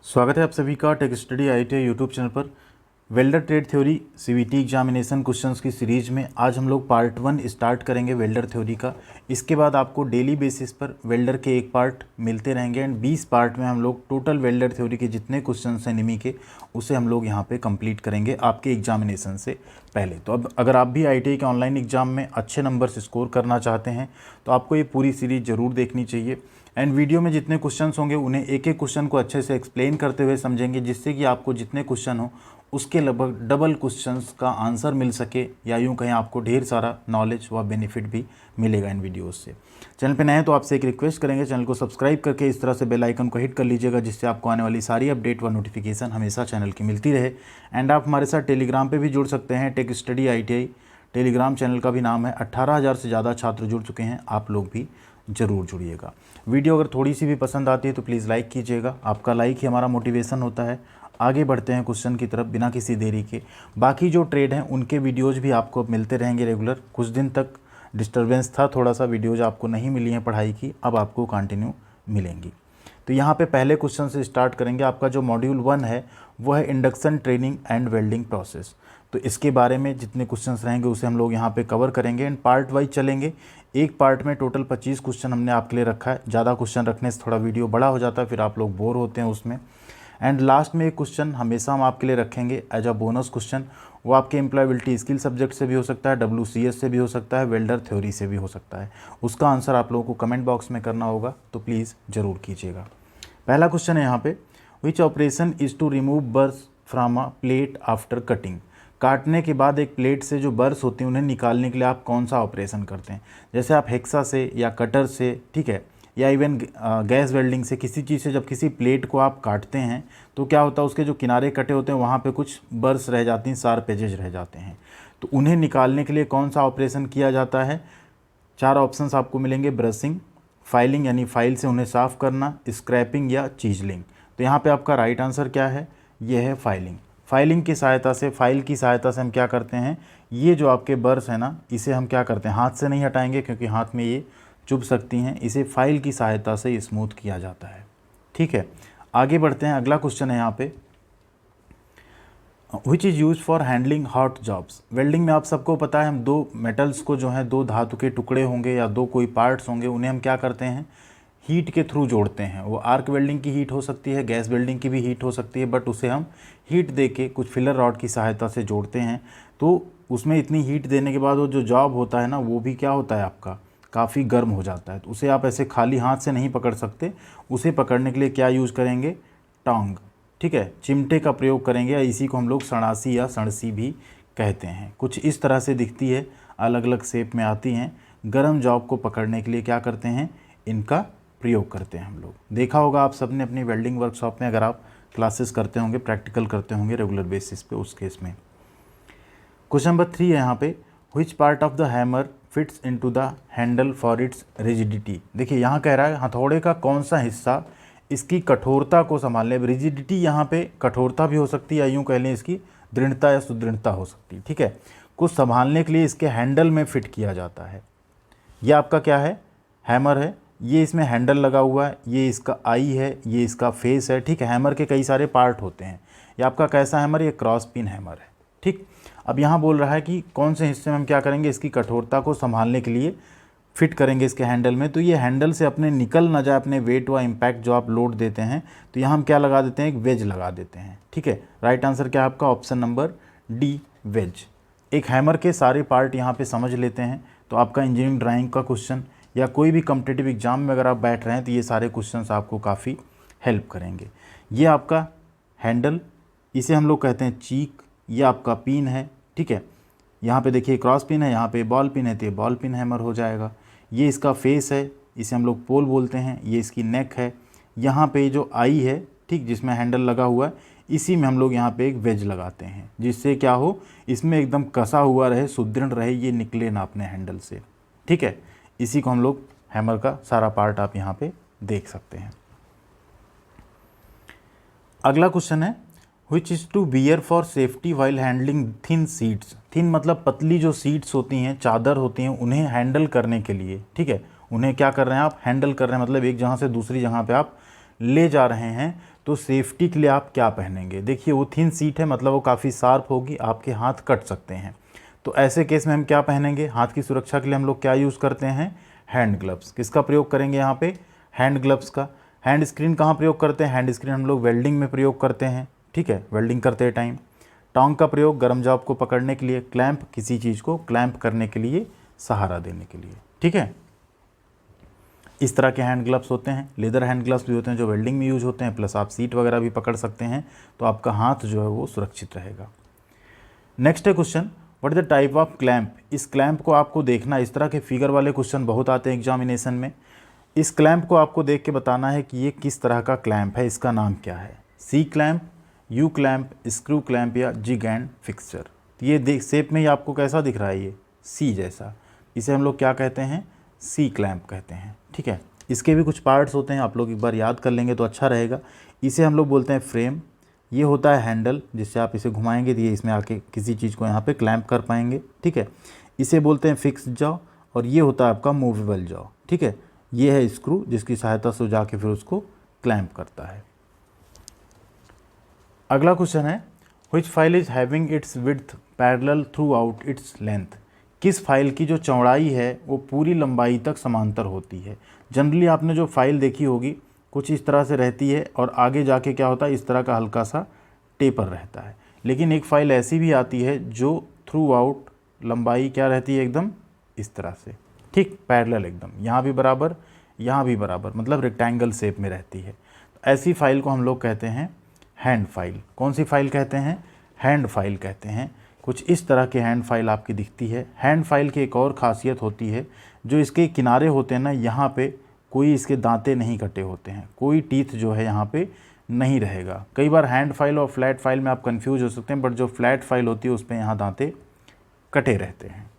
स्वागत है आप सभी का tech study ITI YouTube channel पर। Welder trade theory CVT examination questions की सीरीज में आज हम लोग पार्ट 1 स्टार्ट करेंगे वेल्डर थ्योरी का। इसके बाद आपको डेली बेसिस पर वेल्डर के एक पार्ट मिलते रहेंगे एंड 20 पार्ट में हम लोग टोटल वेल्डर थ्योरी के जितने क्वेश्चंस हैं निमी के उसे हम लोग यहाँ पे कंप्लीट करेंगे आपके एग्जामिनेशन से पहले। तो अब अगर आप भी आईटीआई के ऑनलाइन एग्जाम में अच्छे नंबर्स स्कोर करना चाहते हैं तो आपको ये पूरी सीरीज ज़रूर देखनी चाहिए एंड वीडियो में जितने क्वेश्चंस होंगे उन्हें एक एक क्वेश्चन को अच्छे से एक्सप्लेन करते हुए समझेंगे, जिससे कि आपको जितने क्वेश्चन हो उसके लगभग डबल क्वेश्चंस का आंसर मिल सके, या यूँ कहें आपको ढेर सारा नॉलेज व बेनिफिट भी मिलेगा इन वीडियोस से। चैनल पे नए हैं तो आपसे एक रिक्वेस्ट करेंगे, चैनल को सब्सक्राइब करके इस तरह से बेल आइकन को हिट कर लीजिएगा, जिससे आपको आने वाली सारी अपडेट व नोटिफिकेशन हमेशा चैनल की मिलती रहे। एंड आप हमारे साथ टेलीग्राम पर भी जुड़ सकते हैं। Take study ITI Telegram channel का भी नाम है। 18,000 से ज़्यादा छात्र जुड़ चुके हैं, आप लोग भी ज़रूर जुड़िएगा। वीडियो अगर थोड़ी सी भी पसंद आती है तो प्लीज़ लाइक कीजिएगा, आपका लाइक ही हमारा मोटिवेशन होता है। आगे बढ़ते हैं क्वेश्चन की तरफ बिना किसी देरी के। बाकी जो ट्रेड हैं उनके वीडियोज़ भी आपको अब मिलते रहेंगे रेगुलर। कुछ दिन तक डिस्टर्बेंस था, थोड़ा सा वीडियोज़ आपको नहीं मिली हैं पढ़ाई की, अब आपको कंटिन्यू मिलेंगी। तो यहाँ पे पहले क्वेश्चन से स्टार्ट करेंगे। आपका जो मॉड्यूल 1 है वो है induction training and welding process. तो इसके बारे में जितने क्वेश्चंस रहेंगे उसे हम लोग यहाँ पे कवर करेंगे एंड पार्ट वाइज चलेंगे। एक पार्ट में टोटल 25 क्वेश्चन हमने आपके लिए रखा है। ज़्यादा क्वेश्चन रखने से थोड़ा वीडियो बड़ा हो जाता है, फिर आप लोग बोर होते हैं उसमें। एंड लास्ट में एक क्वेश्चन हमेशा हम आपके लिए रखेंगे एज अ बोनस क्वेश्चन। वो आपके एम्प्लॉयबिलिटी स्किल सब्जेक्ट से भी हो सकता है, WCS से भी हो सकता है, वेल्डर थ्योरी से भी हो सकता है। उसका आंसर आप लोगों को कमेंट बॉक्स में करना होगा, तो प्लीज़ ज़रूर कीजिएगा। पहला क्वेश्चन है यहाँ पे, which operation is to remove burrs from a plate after cutting. काटने के बाद एक प्लेट से जो बर्स होती हैं उन्हें निकालने के लिए आप कौन सा ऑपरेशन करते हैं। जैसे आप हेक्सा से या कटर से, ठीक है, या इवन गैस वेल्डिंग से, किसी चीज़ से जब किसी प्लेट को आप काटते हैं तो क्या होता है, उसके जो किनारे कटे होते हैं वहाँ पे कुछ बर्स रह जाती हैं, शार्प एजेज रह जाते हैं। तो उन्हें निकालने के लिए कौन सा ऑपरेशन किया जाता है। 4 ऑप्शंस आपको मिलेंगे, ब्रशिंग, फाइलिंग यानी फाइल से उन्हें साफ़ करना, स्क्रैपिंग या चीजलिंग। तो यहाँ पे आपका राइट आंसर क्या है, ये है फाइलिंग। फाइलिंग की सहायता से, फाइल की सहायता से हम क्या करते हैं, ये जो आपके बर्स है ना, इसे हम क्या करते हैं, हाथ से नहीं हटाएंगे क्योंकि हाथ में ये चुभ सकती हैं। इसे फाइल की सहायता से स्मूथ किया जाता है। ठीक है, आगे बढ़ते हैं। अगला क्वेश्चन है यहाँ पे, which is use for handling hot jobs. Welding में आप सबको पता है, हम 2 मेटल्स को जो है 2 धातु के टुकड़े होंगे या 2 कोई पार्ट्स होंगे, उन्हें हम क्या करते हैं, हीट के थ्रू जोड़ते हैं। वो आर्क वेल्डिंग की हीट हो सकती है, गैस वेल्डिंग की भी हीट हो सकती है, बट उसे हम हीट दे के कुछ फिलर रॉड की सहायता से जोड़ते हैं। तो उसमें इतनी हीट देने के बाद वो जो जॉब होता है ना, वो भी क्या होता है आपका, काफ़ी गर्म हो जाता है। तो उसे आप ऐसे खाली हाथ से नहीं पकड़ सकते, उसे पकड़ने के लिए क्या यूज़ करेंगे, टोंग, ठीक है, चिमटे का प्रयोग करेंगे, या इसी को हम लोग सणासी या सणसी भी कहते हैं। कुछ इस तरह से दिखती है, अलग अलग शेप में आती हैं। गर्म जॉब को पकड़ने के लिए क्या करते हैं, इनका प्रयोग करते हैं हम लोग। देखा होगा आप सबने अपनी वेल्डिंग वर्कशॉप में, अगर आप क्लासेस करते होंगे, प्रैक्टिकल करते होंगे रेगुलर बेसिस पे, उस केस में। क्वेश्चन नंबर 3 है यहाँ पे, which part of the hammer fits into the handle for its rigidity. देखिए यहाँ कह रहा है हथौड़े का कौन सा हिस्सा इसकी कठोरता को संभालने। रिजिडिटी यहाँ पे कठोरता भी हो सकती है, या यूँ कह लें इसकी दृढ़ता या सुदृढ़ता हो सकती है। ठीक है, कुछ संभालने के लिए इसके हैंडल में फिट किया जाता है। ये आपका क्या है, हैमर है, ये इसमें हैंडल लगा हुआ है, ये इसका आई है, ये इसका फेस है। ठीक है, हैमर के कई सारे पार्ट होते हैं। ये आपका कैसा हैमर, ये क्रॉस पिन हैमर है। ठीक, अब यहाँ बोल रहा है कि कौन से हिस्से में हम क्या करेंगे, इसकी कठोरता को संभालने के लिए फिट करेंगे इसके हैंडल में। तो ये हैंडल से अपने निकल ना जाए अपने वेट व इम्पैक्ट जो आप लोड देते हैं, तो यहाँ हम क्या लगा देते हैं, एक वेज लगा देते हैं। ठीक है, राइट आंसर क्या है आपका, ऑप्शन नंबर डी, वेज। एक हैमर के सारे पार्ट यहाँ पे समझ लेते हैं तो आपका इंजीनियरिंग ड्राइंग का क्वेश्चन या कोई भी कॉम्पिटिटिव एग्जाम में अगर आप बैठ रहे हैं तो ये सारे क्वेश्चंस आपको काफ़ी हेल्प करेंगे। ये आपका हैंडल, इसे हम लोग कहते हैं चीक, ये आपका पिन है। ठीक है, यहाँ पे देखिए क्रॉस पिन है, यहाँ पे बॉल पिन है, तो ये बॉल पिन हैमर हो जाएगा। ये इसका फेस है, इसे हम लोग पोल बोलते हैं। ये इसकी नेक है, यहाँ पे जो आई है, ठीक, जिसमें हैंडल लगा हुआ है, इसी में हम लोग यहाँ पे एक वेज लगाते हैं, जिससे क्या हो, इसमें एकदम कसा हुआ रहे, सुदृढ़ रहे, ये निकले ना अपने हैंडल से। ठीक है, इसी को हम लोग हैमर का सारा पार्ट आप यहाँ पे देख सकते हैं। अगला क्वेश्चन है, which is to wear for safety while handling thin sheets. Thin मतलब पतली जो सीट्स होती हैं, चादर होती हैं, उन्हें हैंडल करने के लिए, ठीक है, उन्हें क्या कर रहे हैं आप, हैंडल कर रहे हैं, मतलब एक जगह से दूसरी जगह पे आप ले जा रहे हैं। तो सेफ्टी के लिए आप क्या पहनेंगे? देखिए वो थिन सीट है, मतलब वो काफ़ी शार्प होगी, आपके हाथ कट सकते हैं। तो ऐसे केस में हम क्या पहनेंगे? हाथ की सुरक्षा के लिए हम लोग क्या यूज़ करते हैं? Hand gloves. किसका प्रयोग करेंगे यहाँ पे? हैंड ग्लव्स का। हैंड स्क्रीन कहाँ प्रयोग करते हैं? हैंड स्क्रीन हम लोग वेल्डिंग में प्रयोग करते हैं, ठीक है, वेल्डिंग करते टाइम। टोंग का प्रयोग गर्म जॉब को पकड़ने के लिए, क्लैंप किसी चीज़ को क्लैंप करने के लिए, सहारा देने के लिए, ठीक है। इस तरह के हैंड ग्लव्स होते हैं। लेदर हैंड ग्लव्स भी होते हैं जो वेल्डिंग में यूज होते हैं, प्लस आप सीट वगैरह भी पकड़ सकते हैं, तो आपका हाथ जो है वो सुरक्षित रहेगा। नेक्स्ट है question, what is the type of clamp? इस क्लैंप को आपको देखना, इस तरह के फिगर वाले क्वेश्चन बहुत आते हैं एग्जामिनेशन में। इस क्लैंप को आपको देख के बताना है कि ये किस तरह का क्लैंप है, इसका नाम क्या है? C clamp, U clamp, screw clamp या जिग एंड फिक्सचर। ये देख शेप में ही आपको कैसा दिख रहा है? ये सी जैसा, इसे हम लोग क्या कहते हैं? सी क्लैंप कहते हैं, ठीक है। इसके भी कुछ पार्ट्स होते हैं, आप लोग एक बार याद कर लेंगे तो अच्छा रहेगा। इसे हम लोग बोलते हैं फ्रेम, ये होता है हैंडल, जिससे आप इसे घुमाएंगे तो ये इसमें आके किसी चीज़ को यहाँ पे क्लैंप कर पाएंगे, ठीक है। इसे बोलते हैं फिक्स जॉ, और ये होता है आपका मूवेबल जॉ, ठीक है। ये है स्क्रू, जिसकी सहायता से जाके फिर उसको क्लैंप करता है। अगला क्वेश्चन है, which file is having its width parallel through out its length? किस फाइल की जो चौड़ाई है वो पूरी लंबाई तक समांतर होती है? जनरली आपने जो फाइल देखी होगी कुछ इस तरह से रहती है, और आगे जाके क्या होता है, इस तरह का हल्का सा टेपर रहता है। लेकिन एक फ़ाइल ऐसी भी आती है जो थ्रू आउट लंबाई क्या रहती है? एकदम इस तरह से, ठीक, पैरेलल एकदम, यहाँ भी बराबर, यहाँ भी बराबर, मतलब रेक्टेंगल शेप में रहती है। ऐसी फाइल को हम लोग कहते हैं हैंड फाइल। कौन सी फाइल कहते हैं? हैंड फाइल कहते हैं। कुछ इस तरह के हैंड फाइल आपकी दिखती है। हैंड फाइल की एक और ख़ासियत होती है, जो इसके किनारे होते हैं ना, यहाँ पे कोई इसके दांते नहीं कटे होते हैं, कोई टीथ जो है यहाँ पे नहीं रहेगा। कई बार हैंड फाइल और फ्लैट फाइल में आप कंफ्यूज हो सकते हैं, बट जो फ्लैट फाइल होती है उस पर यहाँ दांते कटे रहते हैं।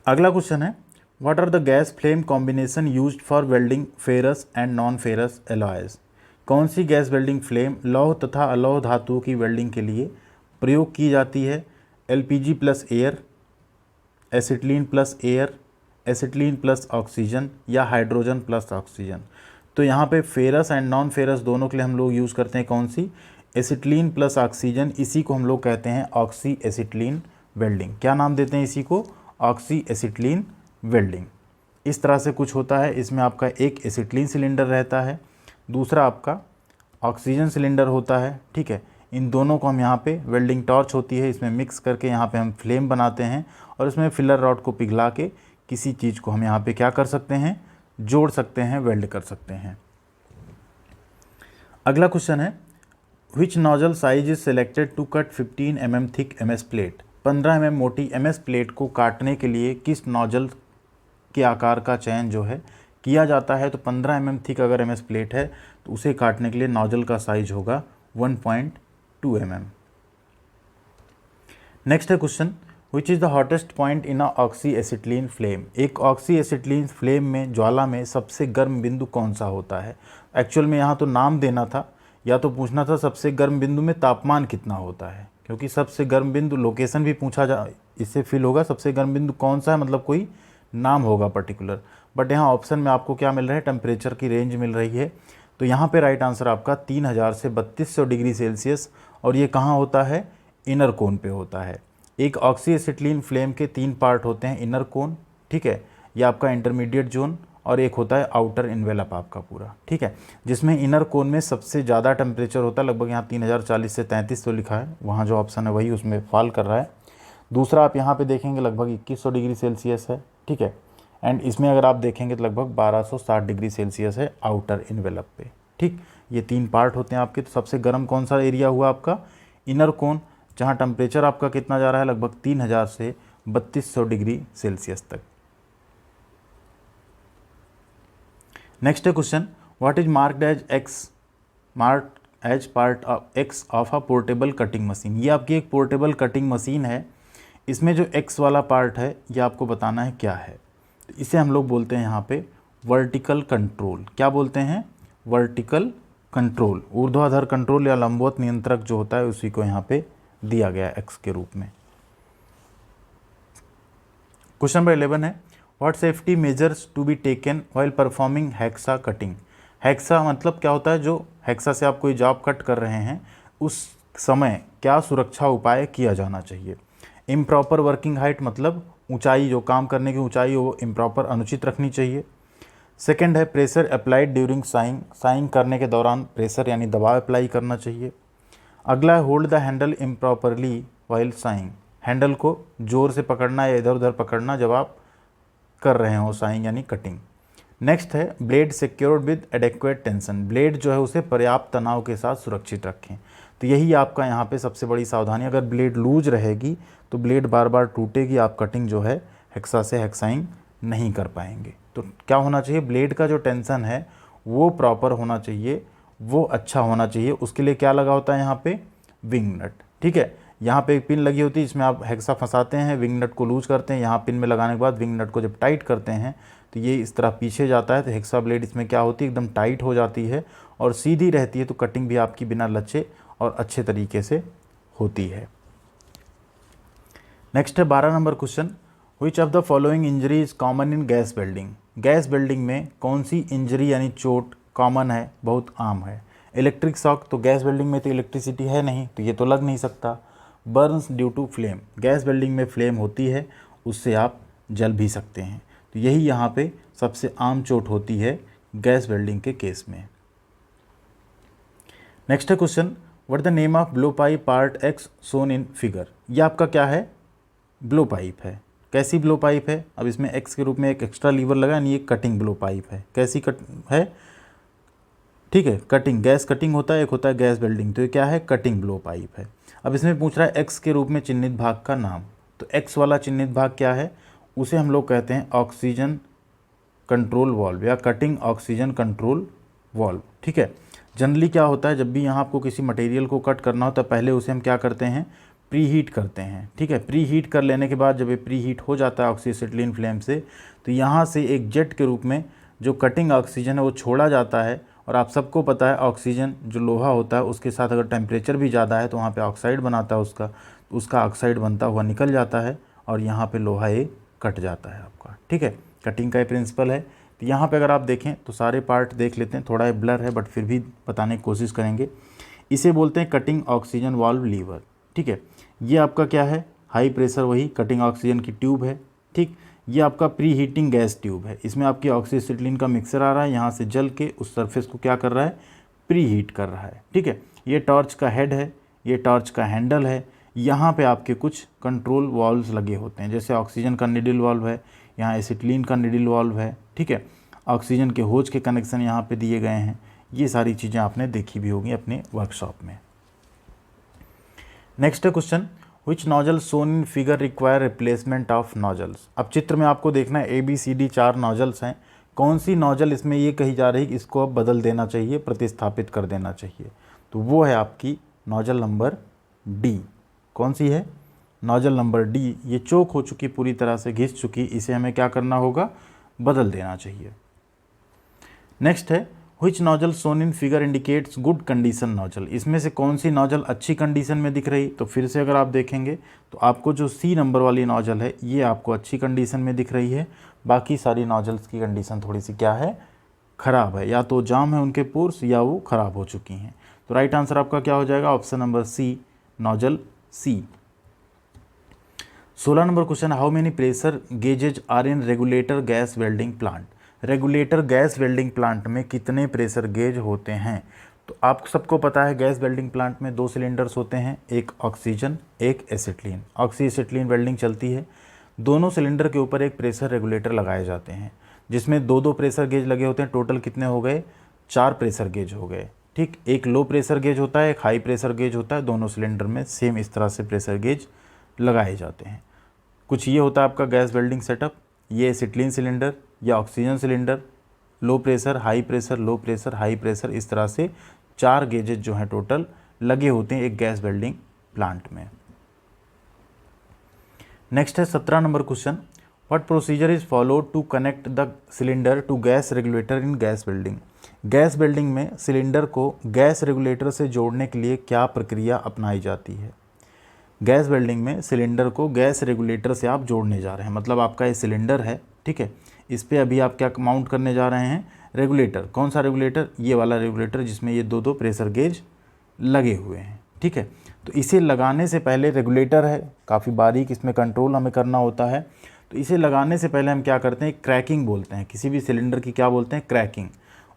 अगला क्वेश्चन है, what are the gas flame combination used for welding ferrous and non ferrous alloys? कौन सी गैस वेल्डिंग फ्लेम लौह तथा अलौह धातुओं की वेल्डिंग के लिए प्रयोग की जाती है? LPG plus air, acetylene plus air, acetylene plus oxygen या हाइड्रोजन प्लस ऑक्सीजन? तो यहाँ पे फेरस एंड नॉन फेरस दोनों के लिए हम लोग यूज़ करते हैं कौन सी? Acetylene plus oxygen. इसी को हम लोग कहते हैं ऑक्सी एसिटिलीन वेल्डिंग। क्या नाम देते हैं इसी को? Oxy acetylene welding. इस तरह से कुछ होता है। इसमें आपका एक एसिटिलीन सिलेंडर रहता है, दूसरा आपका ऑक्सीजन सिलेंडर होता है, ठीक है। इन दोनों को हम यहाँ पे वेल्डिंग टॉर्च होती है, इसमें मिक्स करके यहाँ पे हम फ्लेम बनाते हैं, और इसमें फिलर रॉड को पिघला के किसी चीज़ को हम यहाँ पे क्या कर सकते हैं? जोड़ सकते हैं, वेल्ड कर सकते हैं। अगला क्वेश्चन है, which nozzle size is selected to cut 15 mm thick MS plate? 15 mm मोटी MS प्लेट को काटने के लिए किस नोजल के आकार का चयन जो है किया जाता है? तो 15 mm थिक अगर MS प्लेट है तो उसे काटने के लिए नोजल का साइज होगा 1.2 mm। नेक्स्ट है question, which is the hottest point in a oxy acetylene flame? एक ऑक्सी एसिटिलीन फ्लेम में, ज्वाला में सबसे गर्म बिंदु कौन सा होता है? एक्चुअल में यहाँ तो नाम देना था, या तो पूछना था सबसे गर्म बिंदु में तापमान कितना होता है, क्योंकि सबसे गर्म बिंदु लोकेशन भी पूछा जा, इससे फील होगा सबसे गर्म बिंदु कौन सा है, मतलब कोई नाम होगा पर्टिकुलर। बट यहाँ ऑप्शन में आपको क्या मिल रहा है? टेम्परेचर की रेंज मिल रही है। तो यहाँ पे राइट आंसर आपका 3000 से 3200 डिग्री सेल्सियस, और ये कहाँ होता है? इनर कोन पे होता है। एक ऑक्सी एसिटिलीन फ्लेम के 3 पार्ट होते हैं, इनर कोन, ठीक है, ये आपका इंटरमीडिएट जोन, और एक होता है आउटर इन्वेलप आपका पूरा, ठीक है, जिसमें इनर कोन में सबसे ज़्यादा टेम्परेचर होता है, लगभग यहाँ 3040 से 3300 लिखा है, वहाँ जो ऑप्शन है वही उसमें फॉल कर रहा है। दूसरा आप यहाँ पे देखेंगे लगभग 2100 डिग्री सेल्सियस है, ठीक है, एंड इसमें अगर आप देखेंगे तो लगभग 1260 डिग्री सेल्सियस है आउटर इन्वेलप पे, ठीक। ये 3 पार्ट होते हैं आपके। तो सबसे गर्म कौन सा एरिया हुआ आपका? इनर कोन, जहाँ टेम्परेचर आपका कितना जा रहा है? लगभग 3000 से 3200 डिग्री सेल्सियस तक। नेक्स्ट है question, what is marked as part of X of a portable cutting machine? ये आपकी एक पोर्टेबल कटिंग मशीन है, इसमें जो एक्स वाला पार्ट है ये आपको बताना है क्या है। तो इसे हम लोग बोलते हैं यहाँ पे वर्टिकल कंट्रोल। क्या बोलते हैं? Vertical control. ऊर्ध्वाधर कंट्रोल या लंबवत नियंत्रक जो होता है उसी को यहाँ पे दिया गया है एक्स के रूप में। क्वेश्चन नंबर 11 है, what safety measures to be taken while performing hacksaw cutting? Hacksaw मतलब क्या होता है, जो हेक्सा से आप कोई जॉब कट कर रहे हैं उस समय क्या सुरक्षा उपाय किया जाना चाहिए। इम्प्रॉपर वर्किंग हाइट मतलब ऊंचाई, जो काम करने की ऊंचाई वो इम्प्रॉपर अनुचित रखनी चाहिए। सेकंड है pressure applied during saying, saying करने के दौरान प्रेशर यानी दबाव अप्लाई करना चाहिए। अगला है hold the handle improperly while saying, handle को जोर से पकड़ना या इधर उधर पकड़ना जब आप कर रहे हो साइंग यानी कटिंग। नेक्स्ट है blade secured with adequate tension, blade जो है उसे पर्याप्त तनाव के साथ सुरक्षित रखें। तो यही आपका यहाँ पे सबसे बड़ी सावधानी, अगर ब्लेड लूज रहेगी तो ब्लेड बार बार टूटेगी, आप कटिंग जो है हेक्सा से हेक्साइंग नहीं कर पाएंगे। तो क्या होना चाहिए, ब्लेड का जो टेंशन है वो प्रॉपर होना चाहिए, वो अच्छा होना चाहिए। उसके लिए क्या लगा होता है यहाँ पे, विंग नट, ठीक है। यहाँ पे एक पिन लगी होती है, इसमें आप हेक्सा फंसाते हैं, विंग नट को लूज करते हैं, यहाँ पिन में लगाने के बाद विंग नट को जब टाइट करते हैं तो ये इस तरह पीछे जाता है, तो हेक्सा ब्लेड इसमें क्या होती है, एकदम टाइट हो जाती है और सीधी रहती है, तो कटिंग भी आपकी बिना लचे और अच्छे तरीके से होती है। नेक्स्ट है 12 number question, which of the following injury is common in gas welding, gas welding में कौन सी इंजरी यानी चोट कॉमन है, बहुत आम है। इलेक्ट्रिक शॉक, तो गैस वेल्डिंग में तो इलेक्ट्रिसिटी है नहीं तो ये तो लग नहीं सकता। Burns due to flame, gas welding में फ्लेम होती है, उससे आप जल भी सकते हैं, तो यही यहाँ पे सबसे आम चोट होती है गैस वेल्डिंग के केस में। नेक्स्ट है question, what the name of blow pipe part x shown in figure, ये आपका क्या है, ब्लो पाइप है। कैसी ब्लो पाइप है, अब इसमें एक्स के रूप में एक एक्स्ट्रा लीवर लगा, यानी ये कटिंग ब्लो पाइप है। कैसी कट है, ठीक है, कटिंग, गैस कटिंग होता है, एक होता है गैस वेल्डिंग, तो ये क्या है, कटिंग ब्लो पाइप है। अब इसमें पूछ रहा है एक्स के रूप में चिन्हित भाग का नाम, तो एक्स वाला चिन्हित भाग क्या है, उसे हम लोग कहते हैं ऑक्सीजन कंट्रोल वाल्व या कटिंग ऑक्सीजन कंट्रोल वाल्व, ठीक है। जनरली क्या होता है, जब भी यहाँ आपको किसी मटेरियल को कट करना होता है पहले उसे हम क्या करते हैं, प्री हीट करते हैं, ठीक है। प्री हीट कर लेने के बाद जब ये प्री हीट हो जाता है ऑक्सीसिटिलीन फ्लेम से, तो यहाँ से एक जेट के रूप में जो कटिंग ऑक्सीजन है वो छोड़ा जाता है, और आप सबको पता है ऑक्सीजन जो लोहा होता है उसके साथ अगर टेम्परेचर भी ज़्यादा है तो वहाँ पे ऑक्साइड बनाता है, उसका ऑक्साइड बनता हुआ निकल जाता है और यहाँ पे लोहा ये कट जाता है आपका, ठीक है। कटिंग का ये प्रिंसिपल है। तो यहाँ पे अगर आप देखें तो सारे पार्ट देख लेते हैं, थोड़ा ब्लर है बट फिर भी बताने की कोशिश करेंगे। इसे बोलते हैं कटिंग ऑक्सीजन वाल्व लीवर, ठीक है। ये आपका क्या है, हाई प्रेशर वही कटिंग ऑक्सीजन की ट्यूब है, ठीक। ये आपका प्री हीटिंग गैस ट्यूब है, इसमें आपकी ऑक्सीसिटिलीन का मिक्सर आ रहा है, यहाँ से जल के उस सरफेस को क्या कर रहा है, प्री हीट कर रहा है, ठीक है। ये टॉर्च का हेड है, ये टॉर्च का हैंडल है, यहाँ पे आपके कुछ कंट्रोल वाल्व्स लगे होते हैं, जैसे ऑक्सीजन का निडल वाल्व है, यहाँ एसिटिलीन का निडल वाल्व है, ठीक है। ऑक्सीजन के होज के कनेक्शन यहाँ पे दिए गए हैं। ये सारी चीज़ें आपने देखी भी होगी अपने वर्कशॉप में। नेक्स्ट है question, which nozzle shown in figure require replacement of nozzles. अब चित्र में आपको देखना है ABCD 4 नोजल्स हैं, कौन सी नोजल इसमें ये कही जा रही है कि इसको अब बदल देना चाहिए, प्रतिस्थापित कर देना चाहिए, तो वो है आपकी नोजल नंबर D। कौन सी है, नोजल नंबर D। ये चोक हो चुकी, पूरी तरह से घिस चुकी, इसे हमें क्या करना होगा, बदल देना चाहिए। नेक्स्ट है which nozzle shown in figure indicates good condition nozzle, इसमें से कौन सी नोजल अच्छी कंडीशन में दिख रही, तो फिर से अगर आप देखेंगे तो आपको जो C नंबर वाली नोजल है ये आपको अच्छी कंडीशन में दिख रही है, बाकी सारी नोजल्स की कंडीशन थोड़ी सी क्या है, ख़राब है, या तो जाम है उनके पोर्स या वो ख़राब हो चुकी हैं। तो राइट आंसर आपका क्या हो जाएगा, option number C, nozzle C। 16 number question, how many pressure gauges are in regulator gas welding plant, regulator gas welding plant में कितने प्रेशर गेज होते हैं। तो आप सबको पता है गैस वेल्डिंग प्लांट में 2 सिलेंडर्स होते हैं, एक ऑक्सीजन एक एसिटिलीन, ऑक्सी एसिटिलीन वेल्डिंग चलती है। दोनों सिलेंडर के ऊपर एक प्रेशर रेगुलेटर लगाए जाते हैं जिसमें 2-2 प्रेशर गेज लगे होते हैं, टोटल कितने हो गए, 4 प्रेशर गेज हो गए, ठीक। एक लो प्रेशर गेज होता है, एक हाई प्रेशर गेज होता है, दोनों सिलेंडर में सेम इस तरह से प्रेशर गेज लगाए जाते हैं। कुछ ये होता है आपका गैस वेल्डिंग सेटअप, ये एसिटिलीन सिलेंडर या oxygen cylinder, low pressure high pressure low pressure high pressure, इस तरह से 4 गेजेज जो हैं टोटल लगे होते हैं एक गैस वेल्डिंग प्लांट में। नेक्स्ट है 17 number question, what procedure is followed to connect the cylinder to gas regulator in gas welding, gas welding में सिलेंडर को गैस रेगुलेटर से जोड़ने के लिए क्या प्रक्रिया अपनाई जाती है। गैस वेल्डिंग में सिलेंडर को गैस रेगुलेटर से आप जोड़ने जा रहे हैं, मतलब आपका ये सिलेंडर है, ठीक है, इस पर अभी आप क्या माउंट करने जा रहे हैं, रेगुलेटर, कौन सा रेगुलेटर, ये वाला रेगुलेटर जिसमें ये दो प्रेशर गेज लगे हुए हैं, ठीक है। तो इसे लगाने से पहले, रेगुलेटर है काफ़ी बारीक, इसमें कंट्रोल हमें करना होता है। तो इसे लगाने से पहले हम क्या करते हैं, क्रैकिंग बोलते हैं, किसी भी सिलेंडर की क्या बोलते हैं, क्रैकिंग।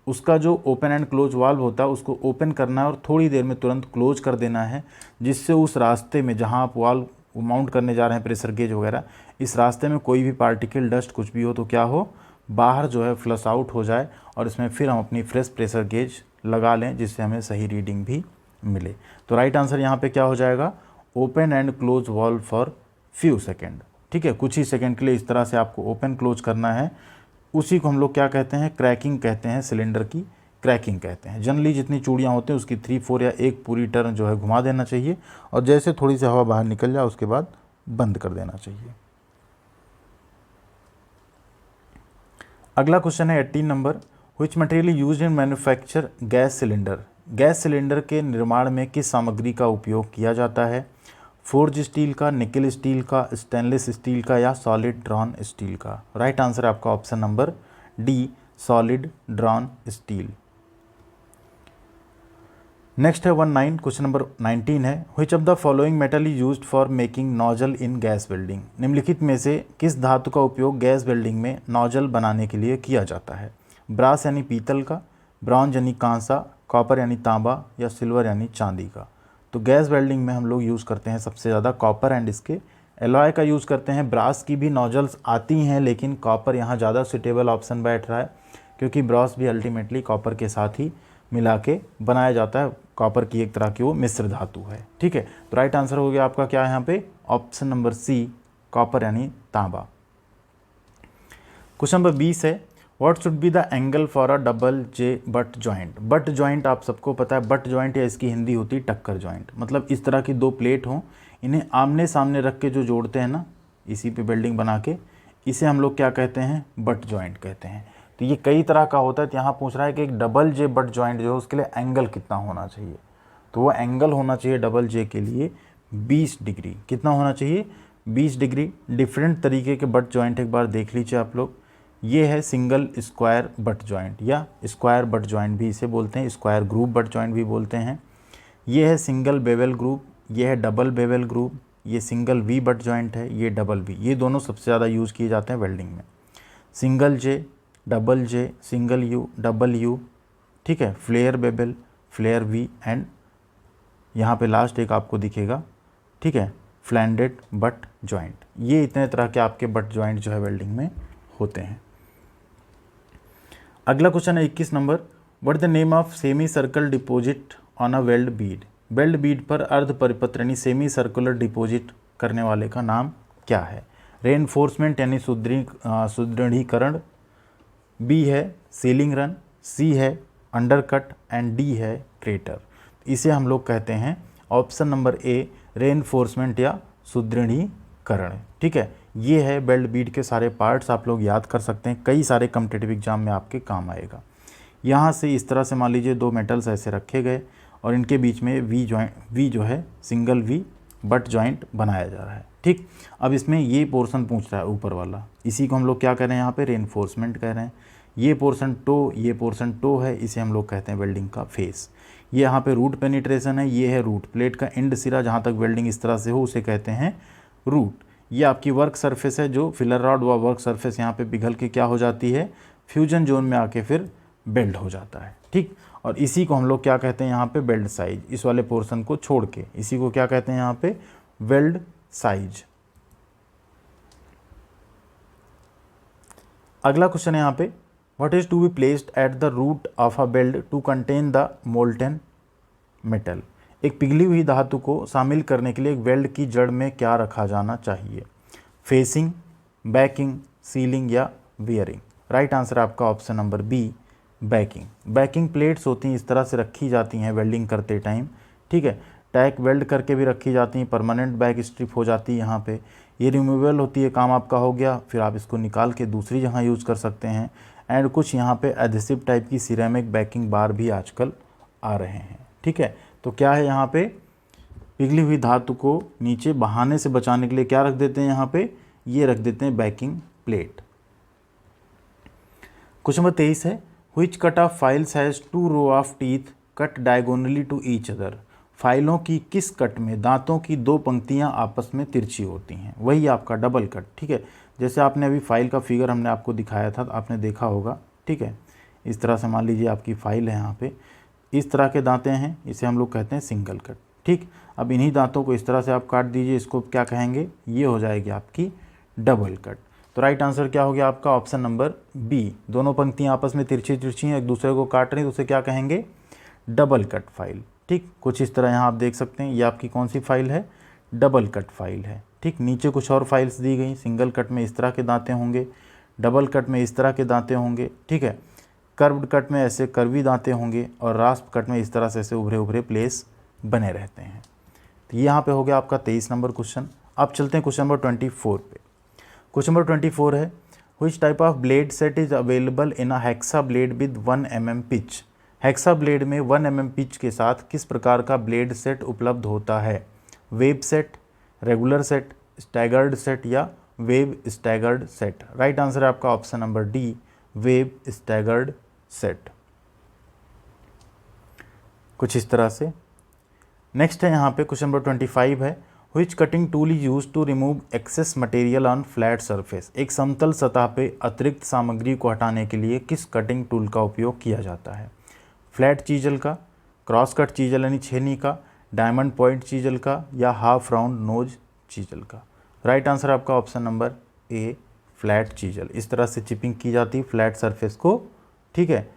उसका जो ओपन एंड क्लोज वाल्व होता है उसको ओपन करना है और थोड़ी देर में तुरंत क्लोज कर देना है, जिससे उस रास्ते में जहाँ आप वाल्व माउंट करने जा रहे हैं प्रेशर गेज वगैरह, इस रास्ते में कोई भी पार्टिकल, डस्ट कुछ भी हो तो क्या हो, बाहर जो है फ्लश आउट हो जाए और इसमें फिर हम अपनी फ्रेश प्रेशर गेज लगा लें, जिससे हमें सही रीडिंग भी मिले। तो राइट आंसर यहाँ पे क्या हो जाएगा, open and close valve for few second, ठीक है। कुछ ही सेकंड के लिए इस तरह से आपको ओपन क्लोज करना है, उसी को हम लोग क्या कहते हैं, क्रैकिंग कहते हैं, सिलेंडर की क्रैकिंग कहते हैं। जनरली जितनी चूड़ियाँ होती हैं उसकी 3/4 या एक पूरी टर्न जो है घुमा देना चाहिए और जैसे थोड़ी सी हवा बाहर निकल जाए उसके बाद बंद कर देना चाहिए। अगला क्वेश्चन है 18 number, which material used in manufacture gas cylinder. Gas cylinder के निर्माण में किस सामग्री का उपयोग किया जाता है, फोर्ज स्टील का, निकल स्टील का, स्टेनलेस स्टील का या सॉलिड ड्रॉन स्टील का। राइट आंसर है आपका option number D, solid drawn steel. Next है 19, क्वेश्चन नंबर 19 है, which of the following metal is used for making nozzle in gas welding. निम्नलिखित में से किस धातु का उपयोग गैस वेल्डिंग में नोजल बनाने के लिए किया जाता है, ब्रास यानी पीतल का, ब्रॉन्ज यानी कांसा, कॉपर यानी तांबा या सिल्वर यानी चांदी का। तो गैस वेल्डिंग में हम लोग यूज़ करते हैं सबसे ज़्यादा कॉपर एंड इसके एलॉय का यूज़ करते हैं। ब्रास की भी नोजल्स आती हैं लेकिन कॉपर यहाँ ज़्यादा सुटेबल ऑप्शन बैठ रहा है, क्योंकि ब्रास भी अल्टीमेटली कॉपर के साथ ही मिला के बनाया जाता है, कॉपर की एक तरह की वो मिश्र धातु है, ठीक है। तो राइट आंसर हो गया आपका क्या है यहाँ पे, ऑप्शन नंबर सी, कॉपर यानी तांबा। क्वेश्चन नंबर 20 है, what should be the angle for a double J butt joint. Butt joint आप सबको पता है, बट जॉइंट या इसकी हिंदी होती है टक्कर जॉइंट, मतलब इस तरह की दो प्लेट हों, इन्हें आमने सामने रख के जो जोड़ते हैं ना, इसी पे बिल्डिंग बना के, इसे हम लोग क्या कहते हैं, बट जॉइंट कहते हैं। तो ये कई तरह का होता है। तो यहाँ पूछ रहा है कि एक डबल जे बट जॉइंट जो है उसके लिए एंगल कितना होना चाहिए। तो वो एंगल होना चाहिए डबल जे के लिए 20 डिग्री। कितना होना चाहिए, 20 डिग्री। डिफरेंट तरीके के बट जॉइंट एक बार देख लीजिए आप लोग। ये है सिंगल स्क्वायर बट जॉइंट या स्क्वायर बट जॉइंट भी इसे बोलते हैं, स्क्वायर ग्रुप बट जॉइंट भी बोलते हैं। ये है सिंगल बेवल ग्रुप, ये है डबल बेवल ग्रुप, ये सिंगल वी बट जॉइंट है, ये डबल वी। ये दोनों सबसे ज़्यादा यूज़ किए जाते हैं वेल्डिंग में। Single J, double J, single U, double U, ठीक है, flare bevel, flare V and यहाँ पे लास्ट एक आपको दिखेगा, ठीक है, फ्लैंडेड बट जॉइंट। ये इतने तरह के आपके बट जॉइंट जो है वेल्डिंग में होते हैं। अगला क्वेश्चन है 21 number, what the name of semi circle deposit on a weld Beed. Weld Beed पर अर्ध परिपत्र यानी सेमी सर्कुलर डिपॉजिट करने वाले का नाम क्या है। रेनफोर्समेंट यानी सुदृढ़ीकरण, बी है सीलिंग रन, सी है अंडरकट एंड डी है क्रेटर। इसे हम लोग कहते हैं ऑप्शन नंबर ए, रेनफोर्समेंट या सुदृढ़ीकरण, ठीक है। ये है बेल्ट बीड के सारे पार्ट्स, आप लोग याद कर सकते हैं, कई सारे कॉम्पिटिटिव एग्जाम में आपके काम आएगा। यहाँ से इस तरह से मान लीजिए दो मेटल्स ऐसे रखे गए और इनके बीच में वी जो है सिंगल वी बट जॉइंट बनाया जा रहा है, ठीक। अब इसमें ये पोर्शन पूछ रहा है ऊपर वाला, इसी को हम लोग क्या कह रहे हैं यहाँ पे, रेनफोर्समेंट कह रहे हैं। ये पोर्शन टो है, इसे हम लोग कहते हैं वेल्डिंग का फेस। ये यहाँ पे रूट पेनिट्रेशन है, ये है रूट प्लेट का एंड सिरा, जहाँ तक वेल्डिंग इस तरह से हो उसे कहते हैं रूट। ये आपकी वर्क सरफेस है, जो फिलर रॉड व वर्क सरफेस यहाँ पे पिघल के क्या हो जाती है, फ्यूजन जोन में आके फिर बेल्ड हो जाता है, ठीक। और इसी को हम लोग क्या कहते हैं यहाँ पे, बेल्ड साइज। इस वाले पोर्शन को छोड़ के इसी को क्या कहते हैं यहाँ पे, वेल्ड साइज। अगला क्वेश्चन है यहाँ पे, what is to be placed at the root of a weld to contain the molten metal. एक पिघली हुई धातु को शामिल करने के लिए एक वेल्ड की जड़ में क्या रखा जाना चाहिए, फेसिंग, बैकिंग, सीलिंग या वियरिंग। राइट आंसर आपका option number B, backing. Backing plates होती हैं, इस तरह से रखी जाती हैं वेल्डिंग करते टाइम, ठीक है। टैक वेल्ड करके भी रखी जाती हैं, परमानेंट बैक स्ट्रिप हो जाती है यहाँ पे। ये रिमूवेबल होती है, काम आपका हो गया, फिर आप इसको निकाल के दूसरी जगह यूज़ कर सकते हैं। एंड कुछ यहाँ पे एडहेसिव टाइप की सिरेमिक बैकिंग बार भी आजकल आ रहे हैं, ठीक है। तो क्या है यहाँ पे, पिघली हुई धातु को नीचे बहाने से बचाने के लिए क्या रख देते हैं यहाँ पे, ये रख देते हैं बैकिंग प्लेट। क्वेश्चन नंबर 23 है, which cut of files has 2 row of teeth cut diagonally to each other. फाइलों की किस कट में दांतों की 2 पंक्तियां आपस में तिरछी होती हैं, वही आपका डबल कट। ठीक है, जैसे आपने अभी फाइल का फिगर हमने आपको दिखाया था, तो आपने देखा होगा। ठीक है, इस तरह से मान लीजिए आपकी फाइल है, यहाँ पे इस तरह के दांतें हैं, इसे हम लोग कहते हैं सिंगल कट। ठीक, अब इन्हीं दांतों को इस तरह से आप काट दीजिए, इसको क्या कहेंगे, ये हो जाएगी आपकी डबल कट। तो राइट आंसर क्या हो गया आपका, ऑप्शन नंबर बी। दोनों पंक्तियां आपस में तिरछी तिरछी हैं, एक दूसरे को काट रही हैं, तो उसे क्या कहेंगे, डबल कट फाइल। ठीक, कुछ इस तरह यहाँ आप देख सकते हैं, ये आपकी कौन सी फाइल है, डबल कट फाइल है। ठीक, नीचे कुछ और फाइल्स दी गई, सिंगल कट में इस तरह के दांते होंगे, डबल कट में इस तरह के दांते होंगे। ठीक है, कर्व्ड कट में ऐसे कर्वी दांते होंगे, और रास्प कट में इस तरह से ऐसे उभरे उभरे प्लेस बने रहते हैं। तो यहाँ पे हो गया आपका 23 नंबर क्वेश्चन। अब चलते हैं क्वेश्चन नंबर 24 पे। क्वेश्चन नंबर 24 है, which type of blade set is available in a hexa blade with 1 mm pitch. Hexa blade में 1 mm पिच के साथ किस प्रकार का ब्लेड सेट उपलब्ध होता है, web set, regular set, staggered set या web staggered set. Right answer है आपका option number D, web staggered set. कुछ इस तरह से। नेक्स्ट है यहाँ पे क्वेश्चन नंबर 25 है, which cutting tool is use to remove excess material on flat surface. एक समतल सतह पे अतिरिक्त सामग्री को हटाने के लिए किस कटिंग टूल का उपयोग किया जाता है, फ्लैट चीजल का, क्रॉस कट चीजल यानी छेनी का, डायमंड पॉइंट चीजल का या हाफ राउंड नोज चीजल का। राइट आंसर आपका option number A, flat chisel. इस तरह से चिपिंग की जाती है फ्लैट सरफेस को। ठीक है,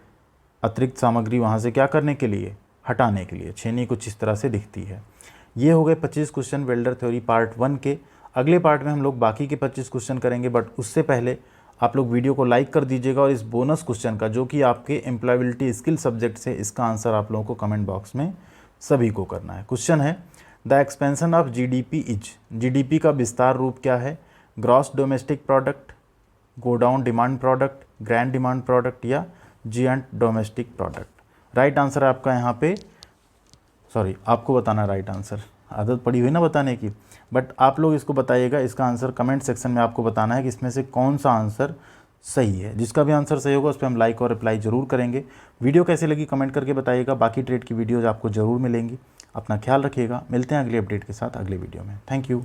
अतिरिक्त सामग्री वहाँ से क्या करने के लिए, हटाने के लिए। छेनी कुछ इस तरह से दिखती है। ये हो गए 25 क्वेश्चन वेल्डर थ्योरी पार्ट 1 के। अगले पार्ट में हम लोग बाकी के 25 क्वेश्चन करेंगे, बट उससे पहले आप लोग वीडियो को लाइक कर दीजिएगा, और इस बोनस क्वेश्चन का जो कि आपके एम्प्लॉयबिलिटी स्किल सब्जेक्ट से, इसका आंसर आप लोगों को कमेंट बॉक्स में सभी को करना है। क्वेश्चन है, the expansion of GDP is. GDP का विस्तार रूप क्या है, gross domestic product, godown demand product, grand demand product या जिएंट डोमेस्टिक प्रोडक्ट। राइट आंसर है आपका यहाँ पे, सॉरी आपको बताना राइट आंसर, आदत पड़ी हुई ना बताने की, बट आप लोग इसको बताइएगा। इसका आंसर कमेंट सेक्शन में आपको बताना है कि इसमें से कौन सा आंसर सही है। जिसका भी आंसर सही होगा उस पर हम लाइक और रिप्लाई जरूर करेंगे। वीडियो कैसे लगी कमेंट करके बताइएगा। बाकी ट्रेड की वीडियोज़ आपको ज़रूर मिलेंगी। अपना ख्याल रखिएगा, मिलते हैं अगले अपडेट के साथ अगले वीडियो में। Thank you.